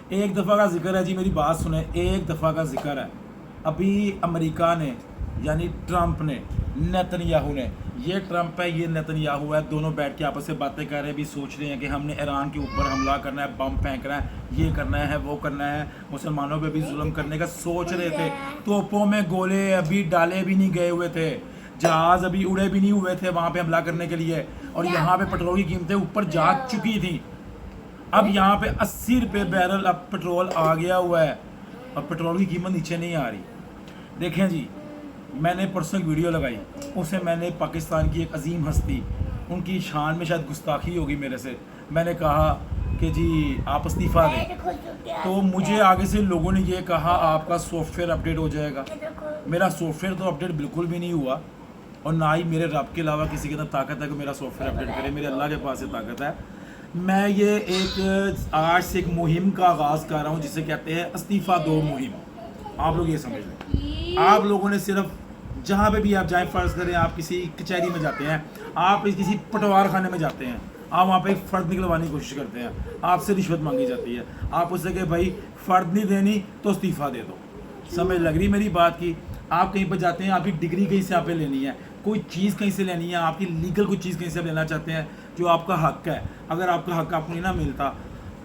एक दफ़ा का जिक्र है जी, मेरी बात सुने, एक दफ़ा का जिक्र है। अभी अमेरिका ने यानी ट्रंप ने, नेतन्याहू ने, ये ट्रंप है ये नेतन्याहू है, दोनों बैठ के आपस में बातें कर रहे हैं, भी सोच रहे हैं कि हमने ईरान के ऊपर हमला करना है, बम फेंकना है, ये करना है, वो करना है, मुसलमानों पे भी जुल्म करने का सोच रहे थे। तोपों में गोले अभी डाले भी नहीं गए हुए थे, जहाज अभी उड़े भी नहीं हुए थे वहाँ पे हमला करने के लिए, और यहाँ पे पेट्रोल की कीमतें ऊपर जा चुकी थी। अब यहाँ पे 80 रुपये बैरल अब पेट्रोल आ गया हुआ है और पेट्रोल की कीमत नीचे नहीं आ रही। देखें जी, मैंने परसों एक वीडियो लगाई, उससे मैंने पाकिस्तान की एक अजीम हस्ती, उनकी शान में शायद गुस्ताखी होगी मेरे से, मैंने कहा कि जी आप इस्तीफ़ा दें। तो मुझे आगे से लोगों ने ये कहा आपका सॉफ्टवेयर अपडेट हो जाएगा। मेरा सॉफ्टवेयर तो अपडेट बिल्कुल भी नहीं हुआ, और ना ही मेरे रब के अलावा किसी के अंदर ताकत है कि मेरा सॉफ्टवेयर अपडेट करे। मेरे अल्लाह के पास से ताकत है। मैं ये एक आज से एक मुहिम का आगाज़ कर रहा हूँ जिसे कहते हैं इस्तीफ़ा दो मुहिम। आप लोग ये समझ लें, आप लोगों ने सिर्फ जहाँ पे भी आप जाएं, फ़र्ज़ करें आप किसी कचहरी में जाते हैं, आप किसी पटवार खाने में जाते हैं, आप वहाँ पे एक फ़र्द निकलवाने की कोशिश करते हैं, आपसे रिश्वत मांगी जाती है, आप उससे कि भाई फ़र्द नहीं देनी तो इस्तीफ़ा दे दो। समझ लग रही मेरी बात की? आप कहीं पर जाते हैं, आपकी डिग्री कहीं से आप लेनी है, कोई चीज़ कहीं से लेनी है, आपकी लीगल कोई चीज़ कहीं से आप लेना चाहते हैं जो आपका हक है, अगर आपका हक आपको नहीं ना मिलता,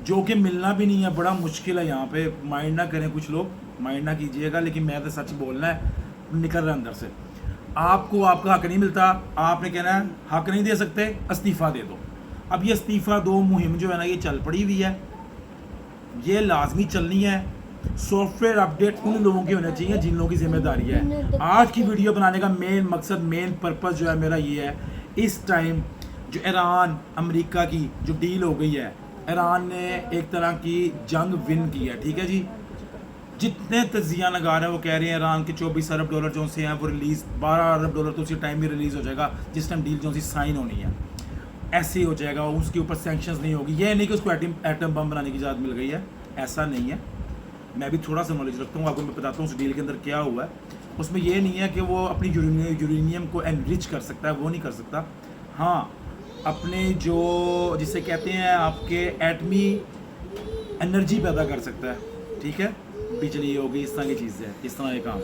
जो कि मिलना भी नहीं है, बड़ा मुश्किल है। यहाँ पे माइंड ना करें कुछ लोग, माइंड ना कीजिएगा, लेकिन मैं तो सच बोलना है, निकल रहा अंदर से। आपको आपका हक नहीं मिलता, आपने कहना है हक नहीं दे सकते, इस्तीफ़ा दे दो। अब ये इस्तीफ़ा दो मुहिम जो है ना, ये चल पड़ी हुई है, ये लाजमी चलनी है। सॉफ्टवेयर अपडेट उन लोगों के होने चाहिए जिन लोगों की जिम्मेदारी है। आज की वीडियो बनाने का मेन मकसद, मेन पर्पस जो है मेरा ये है, इस टाइम जो ईरान अमेरिका की जो डील हो गई है, ईरान ने एक तरह की जंग विन की है, ठीक है जी। जितने तजिया नगार हैं वो कह रहे हैं ईरान के 24 अरब डॉलर जो से हैं वो रिलीज़, 12 अरब डॉलर तो उसी टाइम में रिलीज़ हो जाएगा जिस टाइम डील जो सी साइन होनी है, ऐसे ही हो जाएगा। उसके ऊपर सैंक्शंस नहीं होगी। ये नहीं कि उसको एटम बम बनाने की इजाज़त मिल गई है, ऐसा नहीं है। मैं भी थोड़ा सा नॉलेज रखता हूँ, आपको मैं बताता हूँ उस डील के अंदर क्या हुआ है। उसमें ये नहीं है कि वो अपनी यूरेनियम को एनरिच कर सकता है, वो नहीं कर सकता। हाँ, अपने जो जिसे कहते हैं आपके एटमी एनर्जी पैदा कर सकता है, ठीक है, बिजली होगी, इस तरह की चीज़ें, इस तरह के काम,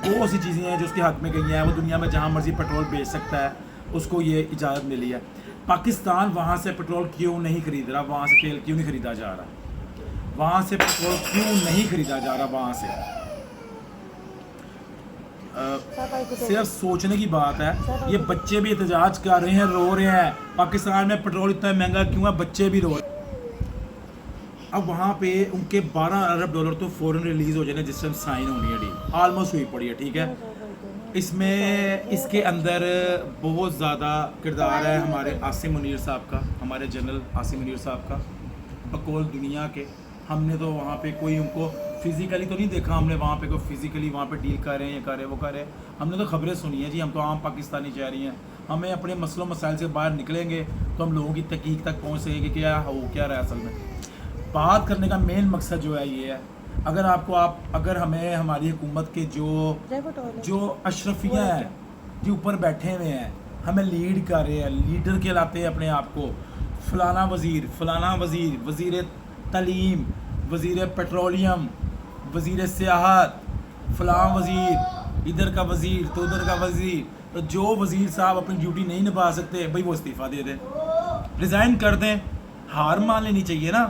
बहुत सी चीज़ें हैं जो उसके हक में गई हैं। वो दुनिया में जहाँ मर्जी पेट्रोल बेच सकता है, उसको ये इजाज़त मिली है। पाकिस्तान वहाँ से पेट्रोल क्यों नहीं खरीद रहा, वहाँ से तेल क्यों नहीं खरीदा जा रहा, वहाँ से पेट्रोल क्यों नहीं खरीदा जा रहा, वहाँ से सिर्फ सोचने की बात है। ये बच्चे भी एहतजाज कर रहे हैं, रो रहे हैं, पाकिस्तान में पेट्रोल इतना महंगा क्यों है, बच्चे भी रो रहे हैं। अब वहाँ पे उनके 12 अरब डॉलर तो फ़ौरन रिलीज़ हो जाने जिस टाइम साइन होनी है डील, आलमोस्ट हुई पड़ी है, ठीक है। इसमें इसके अंदर बहुत ज़्यादा किरदार है हमारे आसिम मुनीर साहब का, हमारे जनरल आसिम मुनीर साहब का, बकौल दुनिया के। हमने तो वहाँ पे कोई उनको फिज़िकली तो नहीं देखा, हमने वहाँ पे कोई फिज़िकली वहाँ पे डील कर रहे हैं, ये कर रहे हैं, वो कर रहे हैं, हमने तो खबरें सुनी है जी। हम तो आम पाकिस्तानी जा रही हैं, हमें अपने मसलों मसाइल से बाहर निकलेंगे तो हम लोगों की तहकीक तक पहुँच सकेंगे कि क्या हो क्या रहा है। असल में बात करने का मेन मकसद जो है ये है, अगर आपको अगर हमें हमारी हुकूमत के जो अशरफियाँ हैं जो ऊपर बैठे हुए हैं, हमें लीड कर रहे हैं, लीडर कहलाते हैं अपने आप को, फलाना वज़ीर, वज़ीर तालीम, वज़ीर पेट्रोलियम, वज़ीर सियाहत, फ़लाँ वज़ीर, इधर का वज़ीर तो उधर का वज़ीर, तो जो वज़ीर साहब अपनी ड्यूटी नहीं निभा सकते भाई वो इस्तीफ़ा दे दें, रिज़ाइन कर दें। हार मान लेनी चाहिए ना,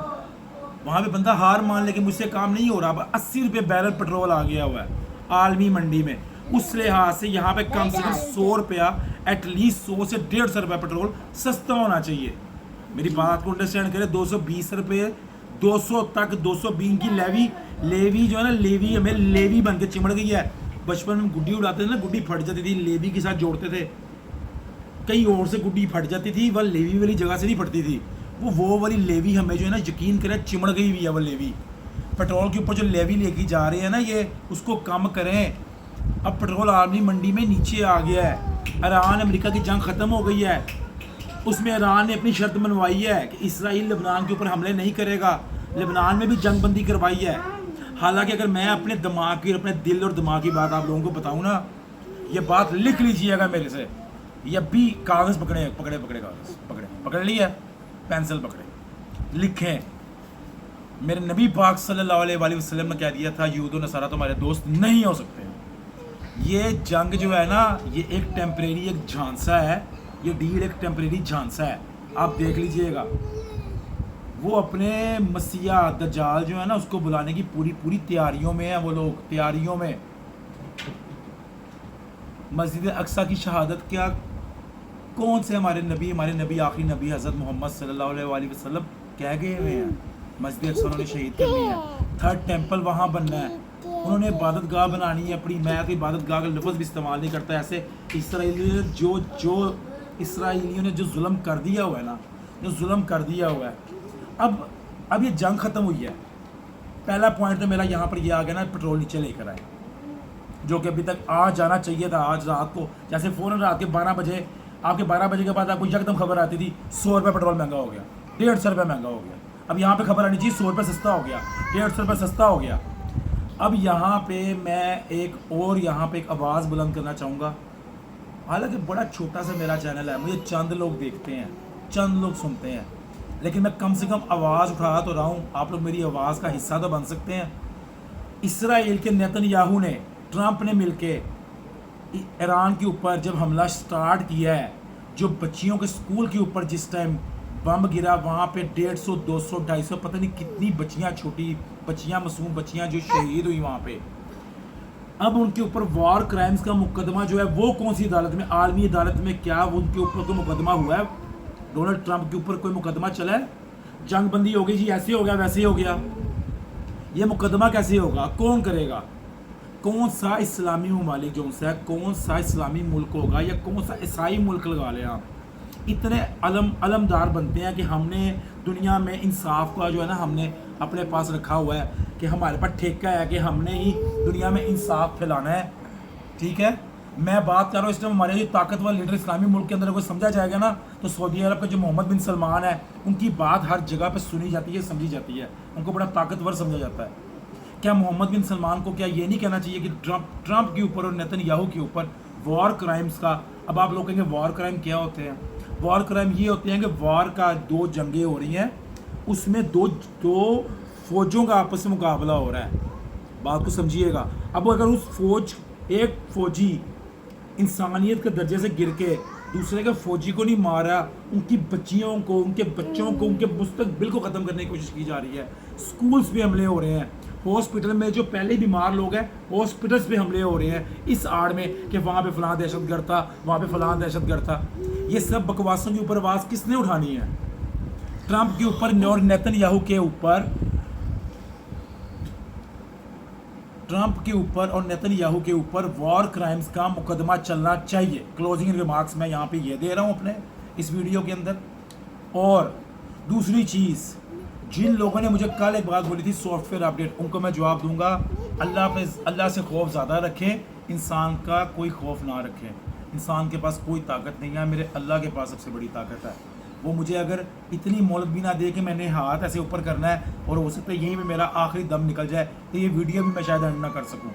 वहाँ पे बंदा हार मान ले कि मुझसे काम नहीं हो रहा। अब 80 रुपये बैरल पेट्रोल आ गया हुआ है आलमी मंडी में, उस लिहाज से यहाँ पे कम से कम 100 रुपया, एटलीस्ट 100 से 150 रुपये पेट्रोल सस्ता होना चाहिए। मेरी बात को अंडरस्टैंड करें। 220 रुपये, 200 तक 220 की लेवी जो है ना, लेवी हमें लेवी बन के चिमड़ गई है। बचपन में गुड्डी उड़ाते थे ना, गुड्डी फट जाती थी, लेवी के साथ जोड़ते थे, कहीं और से गुड्डी फट जाती थी, वह लेवी वाली जगह से नहीं फटती थी। वो वाली लेवी हमें जो है ना, यकीन करें चिमड़ गई हुई है वो लेवी। पेट्रोल के ऊपर जो लेवी लेके जा रहे हैं ना ये, उसको कम करें। अब पेट्रोल आलमी मंडी में नीचे आ गया है। ईरान अमेरिका की जंग ख़त्म हो गई है, उसमें ईरान ने अपनी शर्त मनवाई है कि इसराइल लेबनान के ऊपर हमले नहीं करेगा। लेबनान में भी जंग बंदी करवाई है। हालांकि अगर मैं अपने दिमाग की, अपने दिल और दिमाग की बात आप लोगों को बताऊँ ना, ये बात लिख लीजिएगा मेरे से, ये भी कागज़ पकड़े कागज़ पकड़ ली है, पेंसिल पकड़े, लिखें। मेरे नबी पाक सल्लल्लाहु अलैहि वसल्लम ने कह दिया था यहूद और नसारा तुम्हारे दोस्त नहीं हो सकते। ये जंग जो है ना, ये एक टेम्परेरी एक झांसा है, ये डील एक टेम्परेरी झांसा है, आप देख लीजिएगा। वो अपने मसीहा दज्जाल जो है ना उसको बुलाने की पूरी पूरी तैयारियों में है, वो लोग तैयारियों में। मस्जिद अक्सा की शहादत क्या कौन से हमारे नबी आखिरी नबी हज़रत मोहम्मद सल्लल्लाहु अलैहि वसल्लम कह गए हुए हैं, मस्जिद अक्सा उन्होंने शहीद करनी है, थर्ड टेंपल वहाँ बनना है, उन्होंने इबादत गाह बनानी है अपनी। मैं तो इबादत गाह का लफ्ज़ भी इस्तेमाल नहीं करता। ऐसे इसराइलियों जो इसराइलियों ने जो जुल्म कर दिया हुआ है ना, जो जुल्म कर दिया हुआ है, अब ये जंग ख़त्म हुई है। पहला पॉइंट तो मेरा यहाँ पर ये आ गया ना, पेट्रोल नीचे लेकर आए, जो कि अभी तक आज जाना चाहिए था, आज रात को। जैसे फ़ौरन रात के 12 बजे, आपके 12 बजे के बाद आपको यकदम खबर आती थी 100 रुपये पेट्रोल महंगा हो गया, 150 रुपये महंगा हो गया। अब यहाँ पे खबर आनी चाहिए 100 रुपये सस्ता हो गया, 150 रुपये सस्ता हो गया। अब यहाँ पे मैं एक आवाज़ बुलंद करना चाहूँगा। हालांकि बड़ा छोटा सा मेरा चैनल है, मुझे चंद लोग देखते हैं, चंद लोग सुनते हैं, लेकिन मैं कम से कम आवाज़ उठा तो रहा हूँ। आप लोग मेरी आवाज़ का हिस्सा तो बन सकते हैं। इसराइल के नेतन्याहू ने, ट्रंप ने मिलके ईरान के ऊपर जब हमला स्टार्ट किया है, जो बच्चियों के स्कूल के ऊपर जिस टाइम बम गिरा, वहाँ पे 150, 200, 250 पता नहीं कितनी बच्चियाँ, छोटी बच्चियाँ, मासूम बच्चियाँ जो शहीद हुई वहाँ पे। अब उनके ऊपर वॉर क्राइम्स का मुकदमा जो है वो कौन सी अदालत में, आलमी अदालत में क्या उनके ऊपर कोई मुकदमा हुआ है? डोनाल्ड ट्रंप के ऊपर कोई मुकदमा चला है? जंग बंदी हो गई जी, ऐसे हो गया वैसे हो गया, ये मुकदमा कैसे होगा? कौन करेगा? कौन सा इस्लामी ममालिक जो है, कौन सा इस्लामी मुल्क होगा या कौन सा ईसाई मुल्क लगा लें आप? इतने अलमदार बनते हैं कि हमने दुनिया में इंसाफ का जो है ना हमने अपने पास रखा हुआ है कि हमारे पास ठेका है कि हमने ही दुनिया में इंसाफ फैलाना है। ठीक है, मैं बात कर रहा हूँ इस टाइम हमारे जो ताकतवर लीडर इस्लामी मुल्क के अंदर कोई समझा जाएगा ना, तो सऊदी अरब का जो मोहम्मद बिन सलमान है, उनकी बात हर जगह पे सुनी जाती है, समझी जाती है, उनको बड़ा ताकतवर समझा जाता है। क्या मोहम्मद बिन सलमान को क्या ये नहीं कहना चाहिए कि ट्रंप के ऊपर और नेतन्याहू के ऊपर वॉर क्राइम्स का? अब आप लोग कहेंगे वॉर क्राइम क्या होते हैं? वॉर क्राइम ये होते हैं कि वॉर का 2 जंगें हो रही हैं, उसमें दो फौजों का आपस में मुकाबला हो रहा है। बात को समझिएगा। अब अगर उस एक फौजी इंसानियत के दर्जे से गिर के दूसरे के फौजी को नहीं मारा, उनकी बच्चियों को, उनके बच्चों को, उनके मुस्तकबिल को ख़त्म करने की कोशिश की जा रही है। स्कूल्स पे हमले हो रहे हैं, हॉस्पिटल में जो पहले बीमार लोग हैं हॉस्पिटल्स पे हमले हो रहे हैं, इस आड़ में कि वहाँ पे फलां दहशतगर्द था, वहाँ पे फलां दहशतगर्द था। ये सब बकवासों के ऊपर आवाज़ किसने उठानी है? ट्रंप के ऊपर और नेतन्याहू के ऊपर, ट्रंप के ऊपर और नेतन्याहू के ऊपर वॉर क्राइम्स का मुकदमा चलना चाहिए। क्लोजिंग रिमार्क्स मैं यहाँ पे ये दे रहा हूँ अपने इस वीडियो के अंदर। और दूसरी चीज़, जिन लोगों ने मुझे कल एक बात बोली थी सॉफ्टवेयर अपडेट, उनको मैं जवाब दूंगा, अल्लाह से खौफ ज़्यादा रखें, इंसान का कोई खौफ ना रखें। इंसान के पास कोई ताकत नहीं है, मेरे अल्लाह के पास सबसे बड़ी ताकत है। वो मुझे अगर इतनी मोहलत भी ना दे कि मैंने हाथ ऐसे ऊपर करना है और हो सकता है यहीं पे मेरा आखिरी दम निकल जाए, तो ये वीडियो भी मैं शायद एंड ना कर सकूं।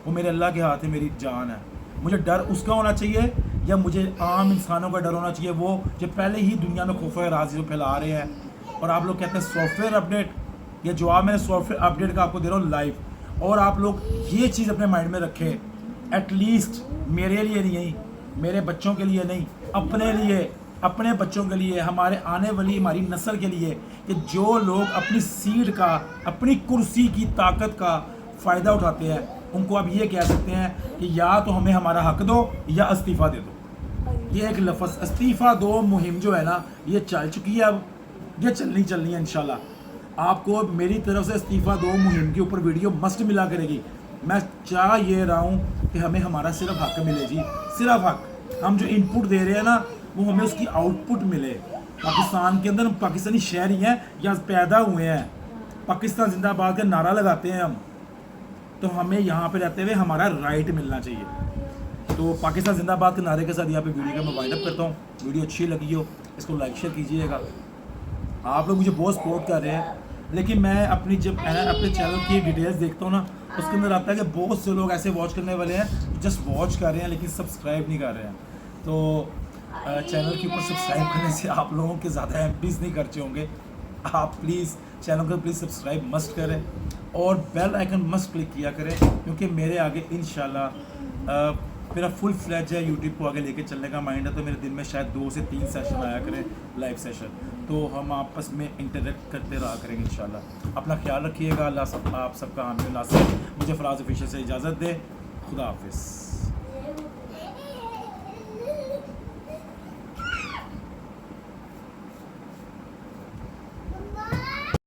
वो मेरे अल्लाह के हाथ है, मेरी जान है। मुझे डर उसका होना चाहिए या मुझे आम इंसानों का डर होना चाहिए, वो जो पहले ही दुनिया में खौफ राज़ी फैला रहे हैं? और आप लोग कहते हैं सॉफ्टवेयर अपडेट, ये जवाब मैंने सॉफ्टवेयर अपडेट का आपको दे रहा हूँ लाइव। और आप लोग ये चीज़ अपने माइंड में रखें, एटलीस्ट मेरे लिए नहीं, मेरे बच्चों के लिए नहीं, अपने लिए, अपने बच्चों के लिए, हमारे आने वाली हमारी नस्ल के लिए, कि जो लोग अपनी सीट का, अपनी कुर्सी की ताकत का फ़ायदा उठाते हैं, उनको आप ये कह सकते हैं कि या तो हमें हमारा हक दो या इस्तीफ़ा दे दो। ये एक लफ्ज़ इस्तीफ़ा दो मुहिम जो है ना, ये चल चुकी है, अब ये चलनी है इंशाल्लाह। आपको मेरी तरफ से इस्तीफ़ा दो मुहिम के ऊपर वीडियो मस्ट मिला करेगी। मैं चाह ये रहा हूँ कि हमें हमारा सिर्फ हक मिले जी, सिर्फ हक। हम जो इनपुट दे रहे हैं ना, वो हमें उसकी आउटपुट मिले। पाकिस्तान के अंदर हम पाकिस्तानी शहरी हैं या पैदा हुए हैं, पाकिस्तान जिंदाबाद का नारा लगाते हैं हम, तो हमें यहाँ पे रहते हुए हमारा राइट मिलना चाहिए। तो पाकिस्तान जिंदाबाद के नारे के साथ यहाँ पे वीडियो का मैं वाइंड अप करता हूँ। वीडियो अच्छी लगी हो इसको लाइक शेयर कीजिएगा। आप लोग मुझे बहुत सपोर्ट कर रहे हैं, लेकिन मैं अपने चैनल की डिटेल्स देखता हूँ ना, उसके अंदर आता है कि बहुत से लोग ऐसे वॉच करने वाले हैं, जस्ट वॉच कर रहे हैं लेकिन सब्सक्राइब नहीं कर रहे हैं। तो चैनल के ऊपर सब्सक्राइब करने से आप लोगों के ज़्यादा MPs नहीं खर्चे होंगे। आप प्लीज़ चैनल को प्लीज़ सब्सक्राइब मस्ट करें और बेल आइकन मस्ट क्लिक किया करें, क्योंकि मेरे आगे इंशाल्लाह मेरा फुल फ्लैज है यूट्यूब को आगे लेके चलने का माइंड है। तो मेरे दिन में शायद 2 से 3 सेशन आया करें, लाइव सेशन, तो हम आपस में इंटरेक्ट करते रहा करेंगे इंशाल्लाह। अपना ख्याल रखिएगा। अल्लाह आप सबका हामी नासिर। मुझे फराज ऑफिशियल से इजाज़त दे। खुदा हाफिज़।